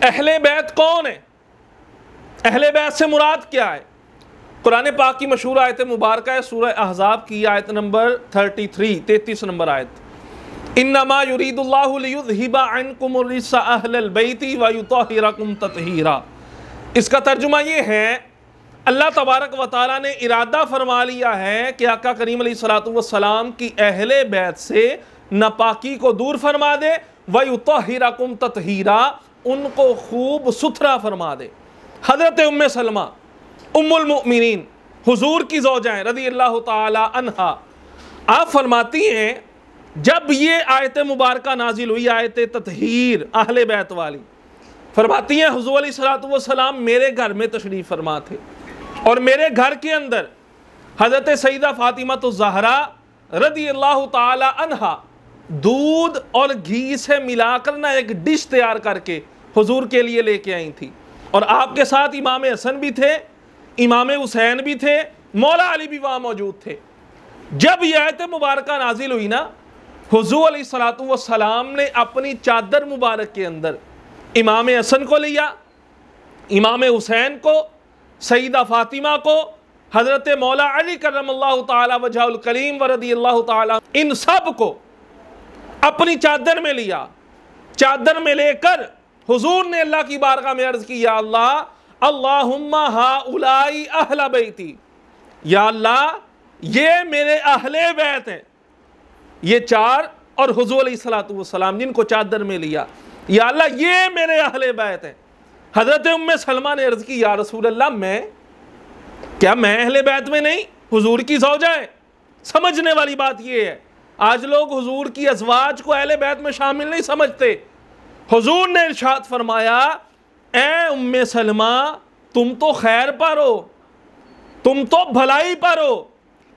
अहले बैत कौन है? अहले बैत से मुराद क्या है? कुरान पाक की मशहूर आयत मुबारक है, सूरह अहज़ाब की आयत नंबर 33 नंबर आयत, इन्नमा युरीदुल्लाहु लियुज़हिबा अन्कुमुर रिज्सा अहलल बैति व युतहिरकुम तत्हीरा। इसका तर्जुमा ये है, अल्लाह तबारक व तआला ने इरादा फरमा लिया है कि आका करीम अलैहिस्सलातु वस्सलाम की अहले बैत से नापाकी को दूर फरमा दे, व युतहिरकुम तत्हीरा, उनको खूब सुथरा फरमा दे। हज़रत उम्मे सलमा उम्मुल मुमिनीन हुजूर की ज़ौजाएं रज़ियल्लाहु ताला अन्हा, आप फरमाती हैं जब ये आयत मुबारका नाजिल हुई, आयत तत्हीर अहले बैत वाली, फरमाती हैं हुजूर अलैहिस्सलातु वस्सलाम मेरे घर में तशरीफ़ फरमा थे और मेरे घर के अंदर हज़रत सईदा फ़ातिमा तो ज़हरा रज़ियल्लाहु ताला अन्हा दूध और घी से मिलाकर ना एक डिश तैयार करके हुजूर के लिए लेके आई थी। और आपके साथ इमाम हसन भी थे, इमाम हुसैन भी थे, मौला अली भी वहाँ मौजूद थे। जब यह आयत मुबारका नाजिल हुई ना, हुजूर अलैहिस्सलातु वस्सलाम ने अपनी चादर मुबारक के अंदर इमाम हसन को लिया, इमाम हुसैन को, सईदा फ़ातिमा को, हज़रत मौला अली करमल्लाहु ताला वजहुल करीम व रज़ियल्लाहु ताला, इन सब को अपनी चादर में लिया। चादर में लेकर हुजूर ने अल्लाह की बारगाह में अर्ज़ की, या अल्लाह अल्लाहुम्मा हाउलाई अहला बैती, या अल्लाह ये मेरे अहले बैत हैं, ये चार और हुजूर अलैहिस्सलातु वस्सलाम जिनको चादर में लिया, या अल्लाह ये मेरे अहले बैत हैं। हज़रत उम्मे सलमा ने अर्ज़ की, या रसूल अल्लाह मैं अहले बैत में नहीं, हुजूर की ज़ौजा है। समझने वाली बात ये है, आज लोग हुजूर की अज़वाज को अहले बैत में शामिल नहीं समझते। हुजूर ने इरशाद फरमाया, ए उम्मे सलमा तुम तो खैर पर हो, तुम तो भलाई पर हो।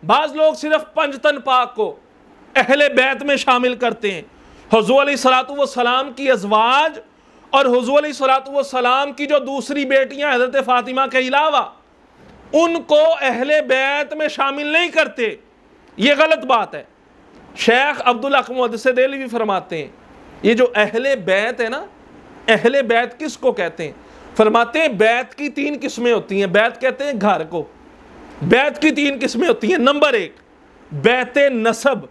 बाज़ लोग सिर्फ पंजतन पाक को अहले बैत में शामिल करते हैं। हुजूर अलैहिस्सलातु वस्सलाम की अज़वाज और हुजूर अलैहिस्सलातु वस्सलाम की जो दूसरी बेटियां हज़रत फ़ातिमा के अलावा, उनको अहले बैत में शामिल नहीं करते। ये गलत बात है। शेख अब्दुल हक मुहद्दिस देहलवी फरमाते हैं, ये जो अहले बैत है ना, अहले बैत किसको कहते हैं? फरमाते हैं बैत की तीन किस्में होती हैं। बैत कहते हैं घर को। बैत की तीन किस्में होती हैं। नंबर एक, बैत नसब,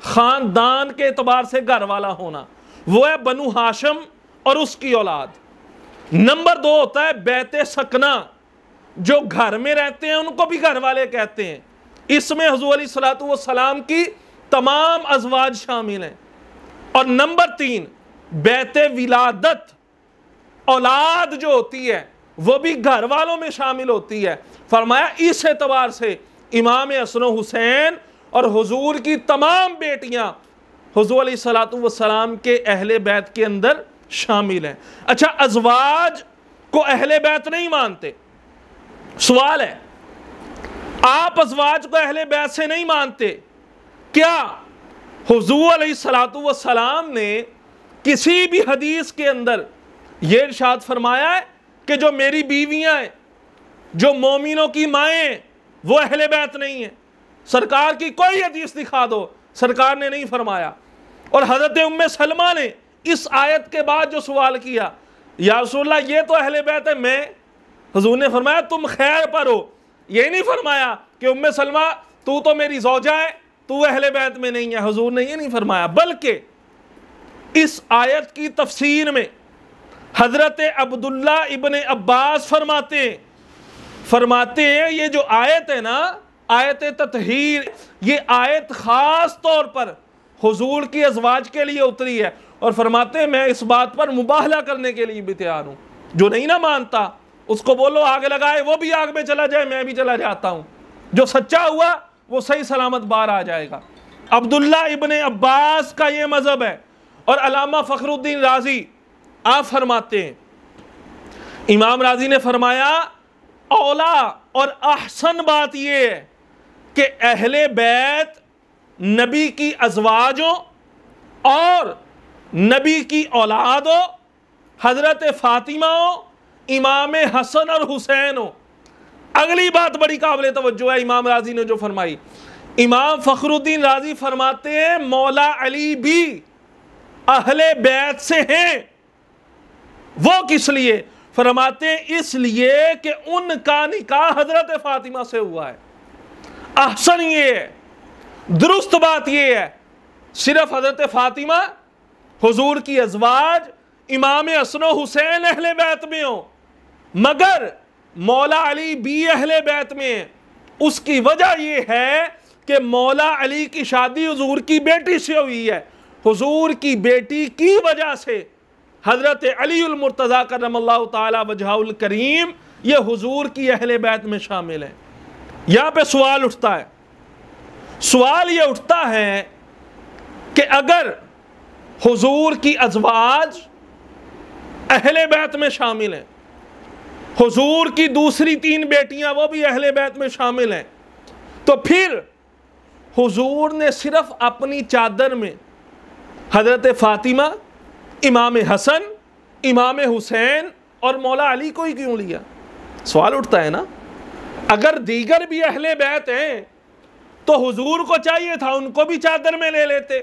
ख़ानदान के एतबार से घर वाला होना, वो है बनु हाशम और उसकी औलाद। नंबर दो होता है बैत सकना, जो घर में रहते हैं उनको भी घर वाले कहते हैं। इसमें हुजूर अलैहिस्सलातु वस्सलाम की तमाम अज़वाज शामिल हैं। और नंबर तीन, बैत विलादत, औलाद जो होती है वो भी घर वालों में शामिल होती है। फरमाया इस एतबार से इमाम हसन हुसैन और हुजूर की तमाम बेटियां हुजूर अलैहिस्सलातु वस्सलाम के अहले बैत के अंदर शामिल हैं। अच्छा, अज़वाज को अहले बैत नहीं मानते। सवाल है, आप अज़वाज को अहले बैत से नहीं मानते, क्या हुजूर अलैहिस्सलातु वस्सलाम ने किसी भी हदीस के अंदर ये इरशाद फरमाया है कि जो मेरी बीवियां हैं, जो मोमिनों की माएँ हैं, वो अहले बैत नहीं है? सरकार की कोई हदीस दिखा दो, सरकार ने नहीं फरमाया। और हज़रत उम्मे सलमा ने इस आयत के बाद जो सवाल किया, या रसूलल्लाह ये तो अहले बैत है, मैं, हुजूर ने फरमाया तुम खैर पर हो। ये नहीं फरमाया कि उम्मे सलमा तू तो मेरी ज़ौजा है, तू अहले बैत में नहीं है। हुजूर ने ये नहीं फरमाया, बल्कि इस आयत की तफसीर में हज़रत अब्दुल्ला इब्न अब्बास फरमाते हैं ये जो आयत है ना, आयत तत्हीर, ये आयत ख़ास तौर पर हुजूर की अज़वाज के लिए उतरी है। और फरमाते हैं मैं इस बात पर मुबाहला करने के लिए भी तैयार हूँ। जो नहीं ना मानता उसको बोलो आग लगाए, वो भी आग में चला जाए, मैं भी चला जाता हूँ। जो सच्चा हुआ वो सही सलामत बाहर आ जाएगा। अब्दुल्ला इब्न अब्बास का ये मज़हब है। और अल्लामा फ़खरुद्दीन राज़ी आप फरमाते हैं, इमाम राज़ी ने फरमाया औला और अहसन बात ये है कि अहले बैत नबी की अज़वाजों और नबी की औलादों, हज़रत फ़ातिमा हो, इमाम हसन और हुसैन हो। अगली बात बड़ी काबिल तवज्जो है, इमाम राज़ी ने जो फरमाई, इमाम फ़खरुद्दीन राज़ी फरमाते हैं मौला अली भी अहले बैत से हैं। वो किस लिए? फरमाते हैं इसलिए कि उनका निकाह हजरत फातिमा से हुआ है। अहसन ये है, दुरुस्त बात ये है, सिर्फ हजरत फातिमा हुजूर की अज़वाज इमाम हसन हुसैन अहले बैत में हो, मगर मौला अली भी अहले बैत में है। उसकी वजह यह है कि मौला अली की शादी हुजूर की बेटी से हुई है। हुजूर की बेटी की वजह से हजरत अलीउल मुर्तज़ा करमल्लाहु ताला वजहुल करीम ये हुजूर की अहले बैत में शामिल है। यहां पे सवाल उठता है, सवाल ये उठता है कि अगर हुजूर की अज़वाज अहले बैत में शामिल हैं, हुजूर की दूसरी 3 बेटियां वो भी अहले बैत में शामिल हैं, तो फिर हुजूर ने सिर्फ अपनी चादर में हजरत फातिमा, इमाम हसन, इमाम हुसैन और मौला अली को ही क्यों लिया? सवाल उठता है ना। अगर दीगर भी अहले बैत हैं तो हुजूर को चाहिए था उनको भी चादर में ले लेते,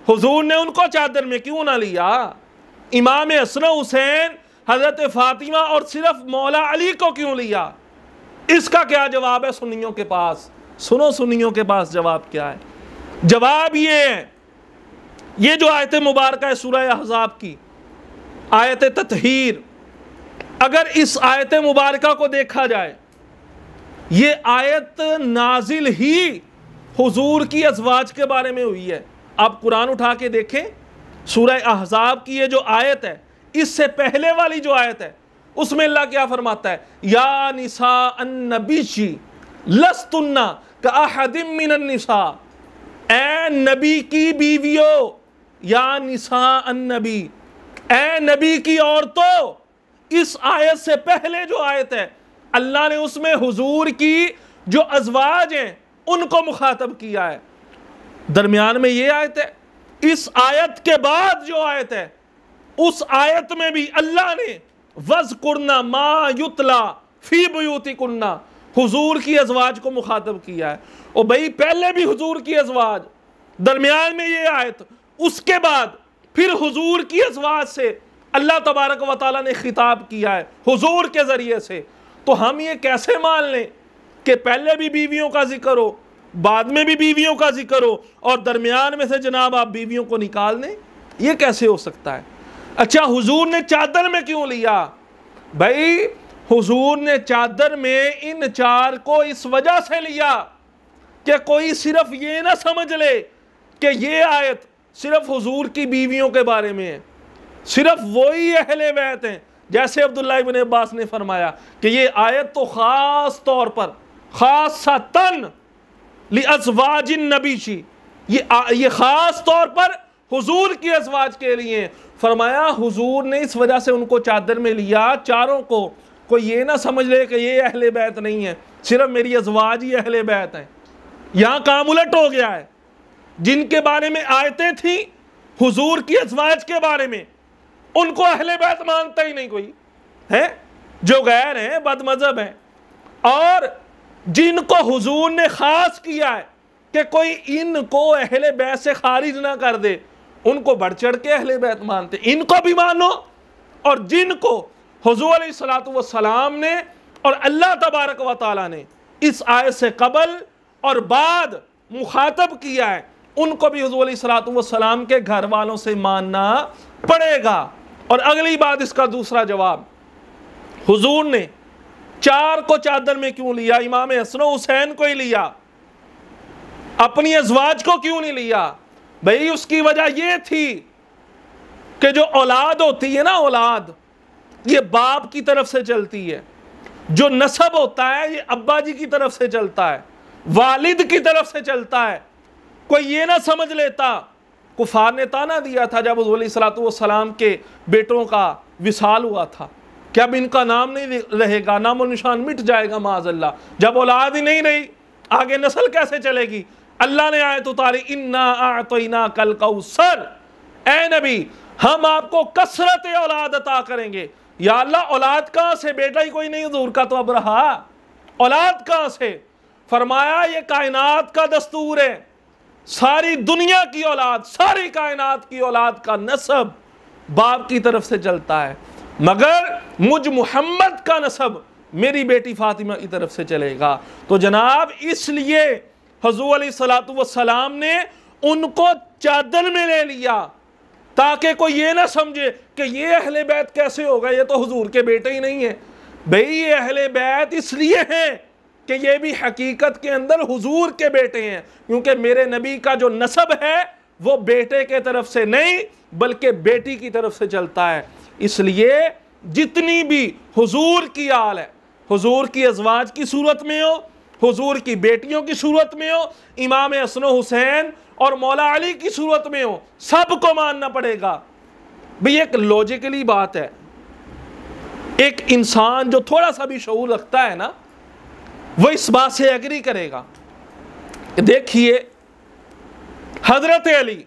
हुजूर ने उनको चादर में क्यों ना लिया? इमाम हसन हुसैन, हजरत फातिमा और सिर्फ मौला अली को क्यों लिया? इसका क्या जवाब है सुन्नियों के पास? सुनो सुन्नियों के पास जवाब क्या है। जवाब ये है, ये जो आयत मुबारक है सूरह अहज़ाब की आयत तत्हीर, अगर इस आयत मुबारक को देखा जाए, ये आयत नाजिल ही हुजूर की अज़वाज के बारे में हुई है। आप कुरान उठा के देखें, सूरह अहज़ाब की ये जो आयत है, इससे पहले वाली जो आयत है उसमें अल्लाह क्या फरमाता है? या निसा अन्नबी लस्तुन्ना का अहदिम मिनन निसा, ए नबी की बीवियों, या निसा अन्नबी, ए नबी की औरतों। इस आयत से पहले जो आयत है अल्लाह ने उसमें हुजूर की जो अज़वाज हैं उनको मुखातब किया है। दरमियान में ये आयत है, इस आयत के बाद जो आयत है उस आयत में भी अल्लाह ने वज़कुरना मा युतला फी बुयूतिकुन्ना हुजूर की अज़वाज को मुखातब किया है। और भाई पहले भी हुजूर की अज़वाज, दरमियान में ये आयत, उसके बाद फिर हुजूर की अज़वाज से अल्लाह तबारक व तआला ने खिताब किया है हुजूर के ज़रिए से। तो हम ये कैसे मान लें कि पहले भी बीवियों का जिक्र हो, बाद में भी बीवियों का जिक्र हो और दरमियान में से जनाब आप बीवियों को निकाल दें? ये कैसे हो सकता है? अच्छा, हुजूर ने चादर में क्यों लिया? भाई हुजूर ने चादर में इन 4 को इस वजह से लिया कि कोई सिर्फ ये ना समझ ले कि ये आयत सिर्फ हुजूर की बीवियों के बारे में है, सिर्फ वही अहले बैत हैं। जैसे अब्दुल्लाह इब्न अब्बास ने फरमाया कि ये आयत तो ख़ास तौर पर ख़ासतन लिअज़वाजिन नबी शी, ये ख़ास तौर पर हुजूर की अज़वाज के लिए। फरमाया हुजूर ने इस वजह से उनको चादर में लिया, चारों को, कोई ये ना समझ ले कि ये अहले बैत नहीं है, सिर्फ मेरी अज़वाज ही अहले बैत हैं। यहाँ काम उलट हो गया है। जिनके बारे में आयतें थी हुजूर की अज़वाज के बारे में, उनको अहले बैत मानता ही नहीं कोई है, जो गैर हैं, बदमज़हब हैं। और जिनको हुजूर ने ख़ास किया है कि कोई इनको अहले बैत से खारिज ना कर दे, उनको बढ़ चढ़ के अहले बैत मानते, इनको भी मानो। और जिनको हुजूर अलैहिस्सलातु वस्सलाम ने और अल्लाह तबारक व तआला ने इस आयत से कबल और बाद मुखातब किया है, उनको भी हुजूर अलैहिस्सलातु वस्सलाम के घर वालों से मानना पड़ेगा। और अगली बात, इसका दूसरा जवाब, हुजूर ने 4 को चादर में क्यों लिया? इमाम हसन हुसैन को ही लिया, अपनी अज़वाज को क्यों नहीं लिया? भाई उसकी वजह यह थी कि जो औलाद होती है ना, औलाद ये बाप की तरफ से चलती है, जो नसब होता है ये अब्बा जी की तरफ से चलता है, वालिद की तरफ से चलता है। कोई ये ना समझ लेता, कुफार ने ताना दिया था जब हुज़ूर सल्लल्लाहु अलैहि वसल्लम के बेटों का विसाल हुआ था कि अब इनका नाम नहीं रहेगा, नामो निशान मिट जाएगा माज़अल्लाह। जब औलाद ही नहीं रही आगे नस्ल कैसे चलेगी? अल्लाह ने आयत उतारी, इन्ना आतैना कल कौसर, ए नबी हम आपको कसरत औलाद अता करेंगे। या अल्लाह औलाद कहाँ से? बेटा ही कोई नहीं हुजूर का तो अब रहा, औलाद कहाँ से? फरमाया ये कायनात का दस्तूर है, सारी दुनिया की औलाद, सारी कायनात की औलाद का नसब बाप की तरफ से चलता है। मगर मुझ मोहम्मद का नसब मेरी बेटी फातिमा की तरफ से चलेगा। तो जनाब इसलिए हुजूर अलैहिस्सलातु वस्सलाम ने उनको चादर में ले लिया ताकि कोई ये ना समझे कि ये अहले बैत कैसे होगा, ये तो हुजूर के बेटे ही नहीं है। भाई ये अहले बैत इसलिए हैं कि ये भी हकीकत के अंदर हुजूर के बेटे हैं, क्योंकि मेरे नबी का जो नसब है वो बेटे के तरफ से नहीं बल्कि बेटी की तरफ से चलता है। इसलिए जितनी भी हुजूर की आल है, हुजूर की अज़वाज की सूरत में हो, हुजूर की बेटियों की सूरत में हो, इमाम हसन हुसैन और मौला अली की सूरत में हो, सबको मानना पड़ेगा। भाई एक लॉजिकली बात है, एक इंसान जो थोड़ा सा भी शऊर रखता है ना, वो इस बात से एग्री करेगा। देखिए हजरत अली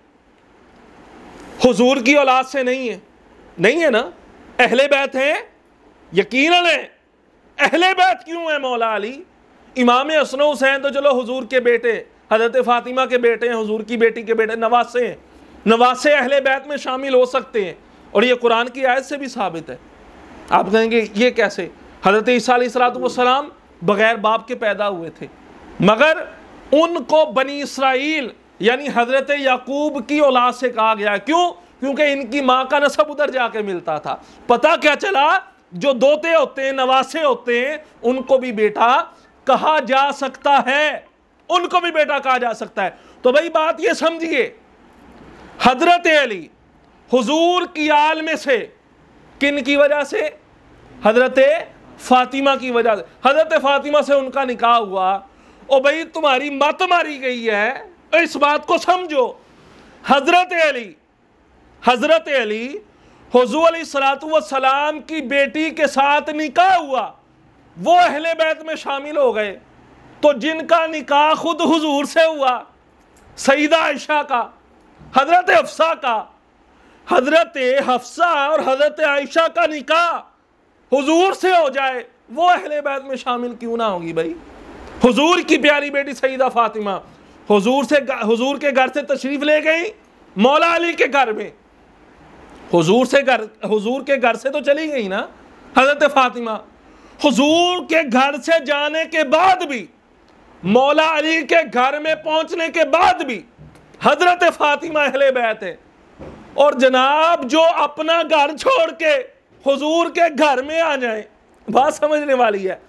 हुजूर की औलाद से नहीं है ना, अहले बैत हैं, यकीनन है। अहले बैत क्यों है मौला अली? इमाम हसन हुसैन तो चलो हुजूर के बेटे, हजरत फातिमा के बेटे हैं, हुजूर की बेटी के बेटे, नवासे हैं। नवासे अहले बैत में शामिल हो सकते हैं और ये कुरान की आयत से भी साबित है। आप कहेंगे ये कैसे? हजरत ईसा अलैहिस्सलाम बगैर बाप के पैदा हुए थे, मगर उनको बनी इसराइल यानी हजरत याकूब की औलाद से कहा गया। क्यों? क्योंकि इनकी माँ का नसब उधर जाके मिलता था। पता क्या चला, जो दोते होते हैं, नवासे होते हैं, उनको भी बेटा कहा जा सकता है, उनको भी बेटा कहा जा सकता है। तो भाई बात ये समझिए, हजरत अली हुजूर की आल में से किन की वजह से? हजरत फातिमा की वजह से। हजरत फातिमा से उनका निकाह हुआ। ओ भाई तुम्हारी मत मारी गई है, इस बात को समझो। हजरत अली हुजूर अलैहिस्सलातु वस्सलाम की बेटी के साथ निकाह हुआ, वो अहले बैत में शामिल हो गए। तो जिनका निकाह खुद हुजूर से हुआ, सईदा आयशा का, हजरत हफ्सा का, हजरत हफ्सा और हजरत आयशा का निकाह हुजूर से हो जाए, वो अहले बैत में शामिल क्यों ना होगी? भाई हुजूर की प्यारी बेटी सईदा फातिमा हुजूर के घर से तशरीफ ले गई मौला अली के घर में। हुजूर के घर से तो चली गई ना हजरत फातिमा। हुजूर के घर से जाने के बाद भी, मौला अली के घर में पहुंचने के बाद भी हजरत फातिमा अहले बैत है। और जनाब जो अपना घर छोड़ के हुजूर के घर में आ जाए, बात समझने वाली है।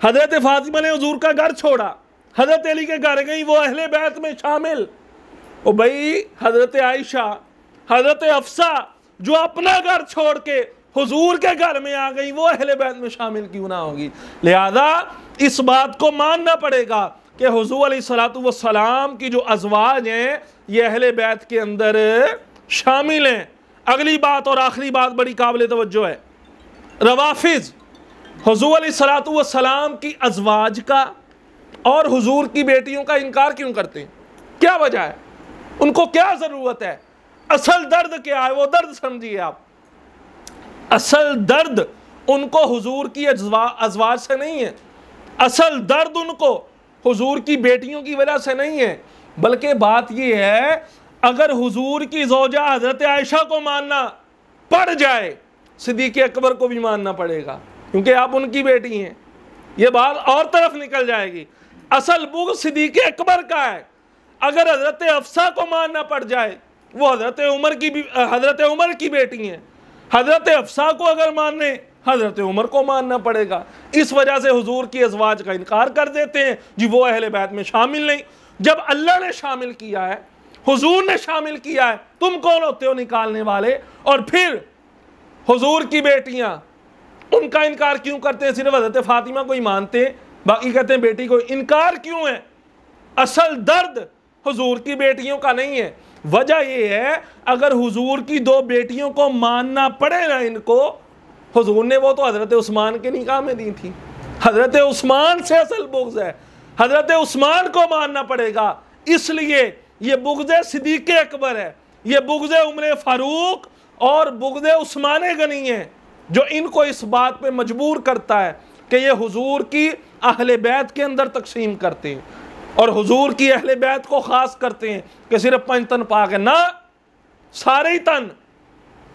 हजरत फातिमा ने हुजूर का घर छोड़ा, हजरत अली के घर गई, वो अहले बैत में शामिल। ओ भाई हजरत आयशा, हजरत हफ्सा जो अपना घर छोड़ के हुजूर के घर में आ गई, वो अहले बैत में शामिल क्यों ना होगी? लिहाजा इस बात को मानना पड़ेगा कि हुजूर अलैहिस्सलातु वस्सलाम की जो अज़वाज हैं ये अहले बैत के अंदर शामिल हैं। अगली बात और आखिरी बात बड़ी काबिल तवज्जो है। रवाफिज हुजूर अलैहिस्सलातु वस्सलाम की अज़वाज का और हुजूर की बेटियों का इनकार क्यों करते हैं? क्या वजह है? उनको क्या ज़रूरत है? असल दर्द क्या है? वो दर्द समझिए आप। असल दर्द उनको हुजूर की अज़वाज से नहीं है, असल दर्द उनको हुजूर की बेटियों की वजह से नहीं है, बल्कि बात यह है अगर हुजूर की ज़ौजा हज़रत आयशा को मानना पड़ जाए, सिद्दीक़ अकबर को भी मानना पड़ेगा, क्योंकि आप उनकी बेटी हैं। ये बात और तरफ निकल जाएगी। असल बुग़्ज़ सिद्दीक़ अकबर का है। अगर हज़रत हफ्सा को मानना पड़ जाए, वो हज़रत उमर की बेटी हैं, हज़रत हफ्सा को अगर मानने, हज़रत उमर को मानना पड़ेगा। इस वजह से हुजूर की अज़वाज का इनकार कर देते हैं जी वो अहले बैत में शामिल नहीं। जब अल्लाह ने शामिल किया है, हुजूर ने शामिल किया है, तुम कौन होते हो निकालने वाले? और फिर हुजूर की बेटियां, उनका इनकार क्यों करते हैं? सिर्फ हज़रत फातिमा को ही मानते हैं, बाकी कहते हैं बेटी को। इनकार क्यों है? असल दर्द हुजूर की बेटियों का नहीं है। वजह यह है अगर हुजूर की दो बेटियों को मानना पड़े ना इनको, हुजूर ने वो तो हज़रत उस्मान के निकाह में दी थी। हज़रत उस्मान से असल बुग़्ज़ है, हज़रत उस्मान को मानना पड़ेगा। इसलिए ये बुग़्ज़ सिद्दीक़ अकबर है, ये बुग़्ज़ उमर फ़ारूक और बुग़्ज़ उस्मान गनी है, जो इनको इस बात पे मजबूर करता है कि ये हुजूर की अहले बैत के अंदर तकसीम करते हैं और हुजूर की अहले बैत को ख़ास करते हैं कि सिर्फ 5 तन पाक है ना, सारे ही तन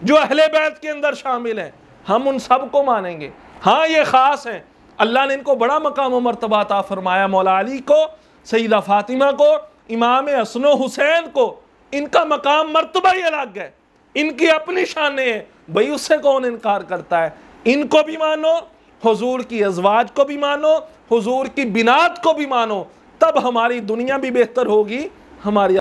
जो अहले बैत के अंदर शामिल हैं। हम उन सब को मानेंगे। हाँ ये ख़ास हैं, अल्लाह ने इनको बड़ा मकाम व मर्तबा अता फरमाया। मौला अली को, सैयदा फातिमा को, इमाम हसन हुसैन को, इनका मकाम मर्तबा ही अलग है, इनकी अपनी शानें हैं भाई, उससे कौन इनकार करता है। इनको भी मानो, हुजूर की अज़वाज को भी मानो, हुजूर की बिनात को भी मानो, तब हमारी दुनिया भी बेहतर होगी, हमारी